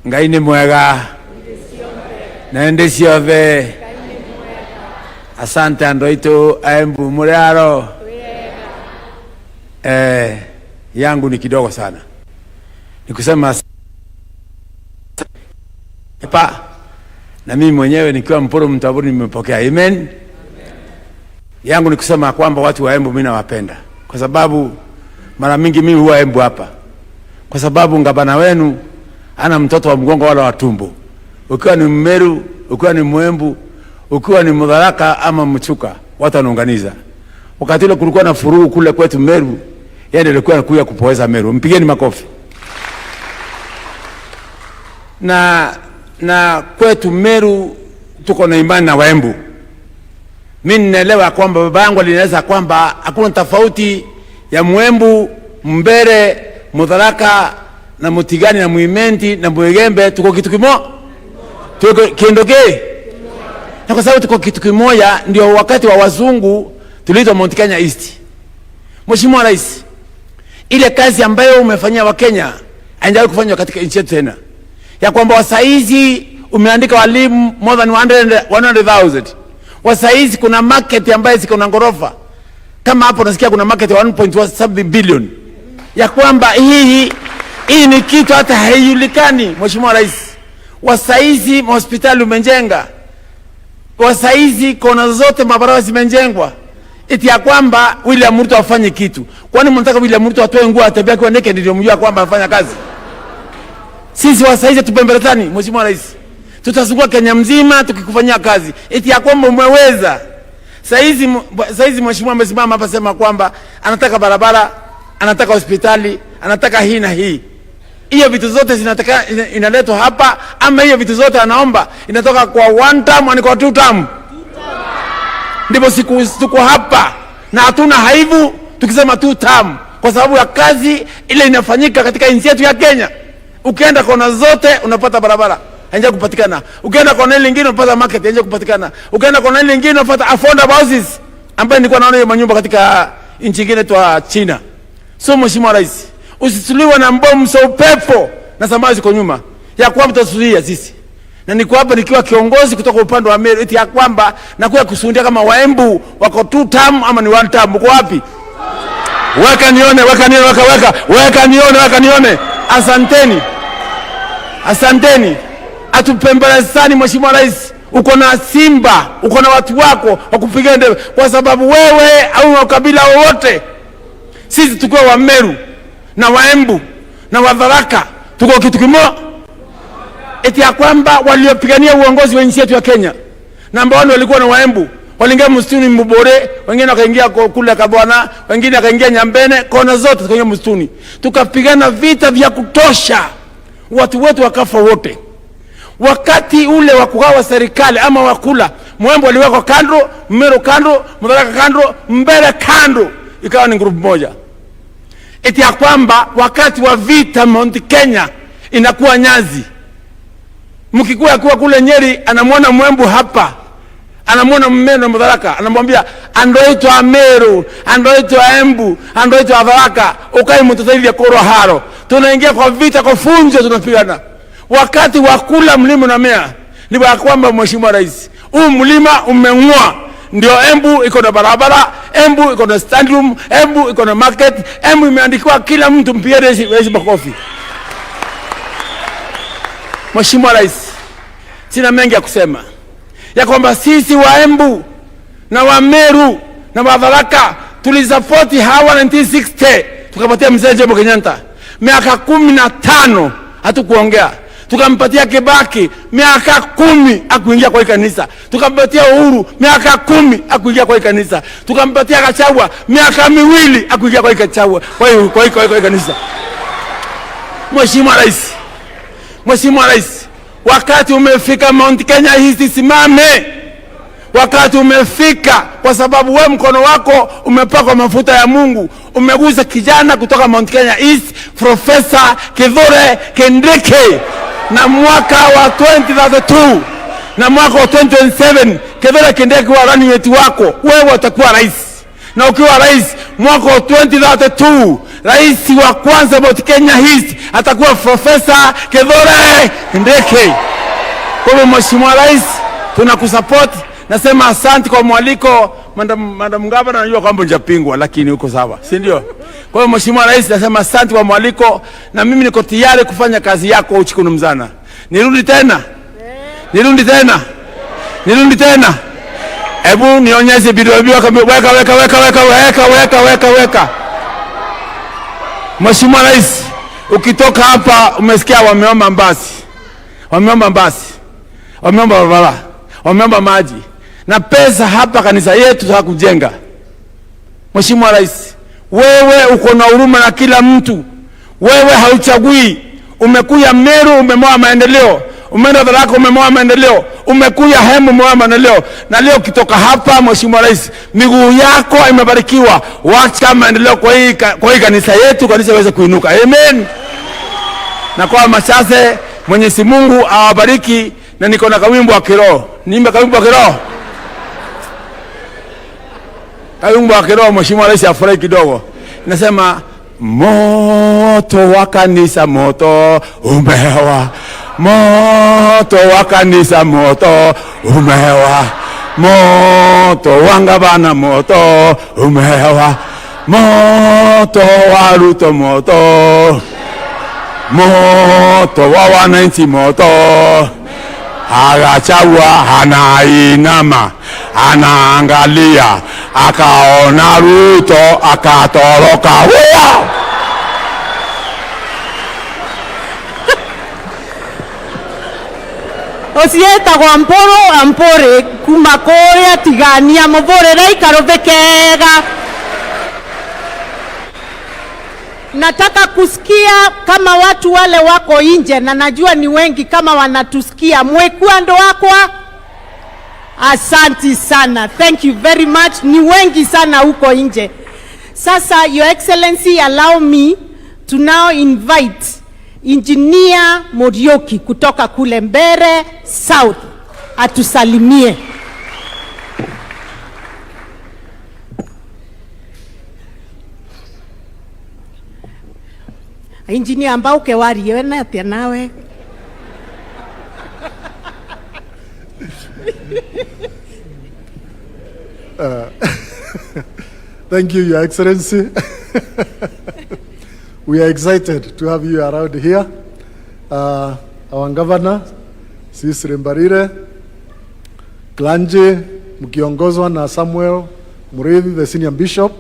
Ngai ni mwega na ndi ciothe. Asante andũ aitũ a Embu muriaro. Yangu ni kidogo sana, nikusema na mimi mwenyewe nikiwa Mporo Mtaburi nimepokea. Amen. Yangu ni kusema kwamba watu wa Embu mimi nawapenda, kwa sababu mara mingi mimi huwa Embu hapa, kwa sababu ngabana wenu ana mtoto wa mgongo wala wa tumbo. Ukiwa ni Mmeru, ukiwa ni Mwembu, ukiwa ni Mudharaka ama Mchuka, watu wanaunganiza. Wakati ile kulikuwa na furugu kule kwetu Meru, yeye alikuwa anakuja kupoeza Meru. Mpigeni makofi. Na kwetu Meru tuko na imani na Waembu. Mimi ninaelewa kwamba baba yangu alinieleza kwamba hakuna tofauti ya Mwembu, Mbere, Mudharaka na Mutigani na Muimenti na Mwegembe, tuko kitu kimoja. Tuko kiendoke. Na kwa sababu tuko kitu kimoja, ndio wakati wa wazungu tuliitwa Mount Kenya East. Mheshimiwa Rais, ile kazi ambayo umefanyia Wakenya haendelee kufanywa katika nchi yetu tena, ya kwamba wasaizi umeandika walimu more than 100,000. Wasaizi kuna market ambayo ziko na ngorofa kama hapo, nasikia kuna market ya 1.7 billion, ya kwamba hii ni kitu hata haijulikani. Mheshimiwa Rais, wasaizi hospitali umejenga, wasaizi kona zote mabarabara zimejengwa, eti ya kwamba William Ruto afanye kitu. Kwani mnataka William Ruto atoe nguo atembea kwa naked ndio mjua kwamba anafanya kazi? Sisi wasaizi tupembeletani. Mheshimiwa Rais, tutazunguka Kenya mzima tukikufanyia kazi, eti ya kwamba umeweza. Saizi mheshimiwa amesimama hapa sema kwamba anataka barabara, anataka hospitali, anataka hii na hii. Hiyo vitu zote zinataka inaletwa hapa, ama hiyo vitu zote anaomba inatoka kwa one term au kwa two term? Ndipo tuko hapa na hatuna haibu tukisema two term, kwa sababu ya kazi ile inafanyika katika nchi yetu ya Kenya. Ukienda kona zote unapata barabara, haija kupatikana. Ukienda kona ile nyingine unapata market, haija kupatikana. Ukienda kona ile nyingine unapata affordable houses, ambaye nilikuwa naona hiyo manyumba katika nchi nyingine twa China. So Mheshimiwa Rais, usisuliwe na mbomu za upepo na samaki ziko nyuma ya kwamba tutasulia sisi. Na niko hapa nikiwa kiongozi kutoka upande wa Meru, eti ya kwamba nakuja kusundia kama Waembu wako two term ama ni one term. Uko wapi? Weka nione. Asanteni. Atupembelezani Mheshimiwa Rais. Uko na Simba, uko na watu wako wakupigana ndebe, kwa sababu wewe au ukabila wowote. Sisi tuko wa Meru na Waembu na Wadharaka tuko kitu kimoja, eti ya kwamba waliopigania uongozi wa nchi yetu ya Kenya na ambao walikuwa na Waembu waliingia msituni Mbore, wengine wakaingia kule Kabwana, wengine wakaingia Nyambene, kona zote tukaingia msituni, tukapigana vita vya kutosha, watu wetu wakafa wote. Wakati ule wa kugawa serikali ama wakula, Mwembu waliwekwa kando, Meru kando, Mudharaka kando, Mbere kando, ikawa ni group moja. Eti ya kwamba wakati wa vita Mount Kenya inakuwa Nyazi. Mkikuwa kuwa kule Nyeri anamwona Mwembu hapa, anamwona Mmeru na Mudharaka, anamwambia andoito a Meru, andoito a Embu, andoito a Mudharaka, ukai mtoto hivi ya koro haro. Tunaingia kwa vita, kwa funjo tunapigana. Wakati wa kula mlima na mea, ni kwa kwamba Mheshimiwa Rais, huu mlima umeng'oa. Ndio Embu iko na barabara, Embu iko na stand room, Embu iko na market, Embu imeandikwa kila mtu mpigie hizi makofi. Mheshimiwa Rais, sina mengi ya kusema, ya kwamba sisi wa Embu na wa Meru na Wadharaka tulisapoti hawa 1960, tukapatia mzee Jomo Kenyatta miaka 15 hatukuongea. Tukampatia Kibaki miaka 10 akuingia kwa kanisa. Tukampatia Uhuru miaka 10 akuingia kwa kanisa. Tukampatia Gachagua miaka 2 akuingia kwa Gachagua kwa kanisa. Mheshimiwa Rais, wakati umefika Mount Kenya East simame. Wakati umefika, kwa sababu wewe mkono wako umepakwa mafuta ya Mungu. Umeguza kijana kutoka Mount Kenya East, Professor Kithure Kindiki. Na mwaka wa 2032 na mwaka wa 2027 Kithure Kindiki wa running mate wako, wewe utakuwa rais. Na ukiwa rais mwaka wa 2032 rais wa kwanza Mount Kenya East atakuwa Profesa Kithure Kindiki. Kwa hivyo Mheshimiwa Rais, tunakusupport. Nasema asante kwa mwaliko. Madam Gavana, najua kwamba njapingwa lakini uko sawa, si ndio? Kwa hiyo Mheshimiwa Rais, nasema asante kwa mwaliko, na mimi niko tayari kufanya kazi yako uchikunu mzana. Nirudi tena? Nirudi tena? Nirudi tena? Hebu nionyeshe video weka. Mheshimiwa Rais, ukitoka hapa umesikia wameomba mbasi. Wameomba mbasi. Wameomba barabara. Wameomba maji. Na pesa hapa kanisa yetu za kujenga. Mheshimiwa Rais, wewe uko na huruma na kila mtu. Wewe hauchagui. Umekuja Meru umemoa maendeleo. Umeenda Tharaka umemoa maendeleo. Umekuja Hemu umemoa maendeleo. Na leo kitoka hapa Mheshimiwa Rais, miguu yako imebarikiwa. Wacha maendeleo kwa hii kanisa yetu, kanisa iweze kuinuka. Amen. Na kwa machache, Mwenyezi Mungu awabariki, na niko na kawimbo wa kiroho. Niimbe kawimbo wa kiroho. Kawimbo wa kiroho Mheshimiwa Rais afurahi kidogo. Nasema moto wa kanisa, moto umewa. Moto wa kanisa, moto umewa. Moto wa gavana, moto umewa. Moto wa Ruto, moto. Moto wa wananchi, moto. Agachagua, anainama, anaangalia, akaona Ruto, akatoroka. Osieta kwa mporo ampore kumakore atigania mvore raikaro bekega. Nataka kusikia kama watu wale wako nje, na najua ni wengi kama wanatusikia. Mwekua ndo wakwa? Asanti sana. Thank you very much. Ni wengi sana huko nje. Sasa, Your Excellency, allow me to now invite Engineer Muriuki kutoka kule Mbeere South atusalimie. Engineer ambao kewari yena atia nawe. Thank you, Your Excellency. We are excited to have you around here. Our Governor, Sisri Mbarire, Klanje, mkiongozwa na Samuel Murithi, the Senior Bishop,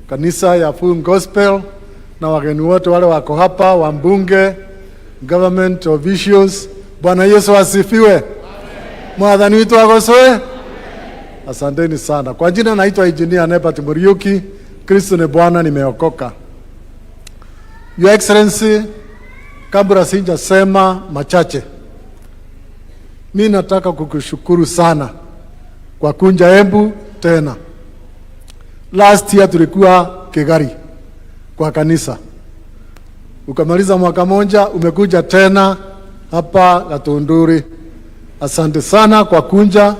kanisa ya Full Gospel, na wageni wote wale wako hapa, wambunge, government officials. Bwana Yesu asifiwe. Mwadhani wetu akosoe. Asanteni sana. Kwa jina naitwa Engineer Nebat Muriuki. Kristo ni Bwana, nimeokoka. Your Excellency, kabla sijasema machache, mimi nataka kukushukuru sana kwa kunja Embu tena. Last year tulikuwa Kigari kwa kanisa. Ukamaliza mwaka moja, umekuja tena hapa Gatunduri. Asante sana kwa kunja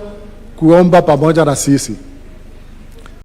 kuomba pamoja na sisi.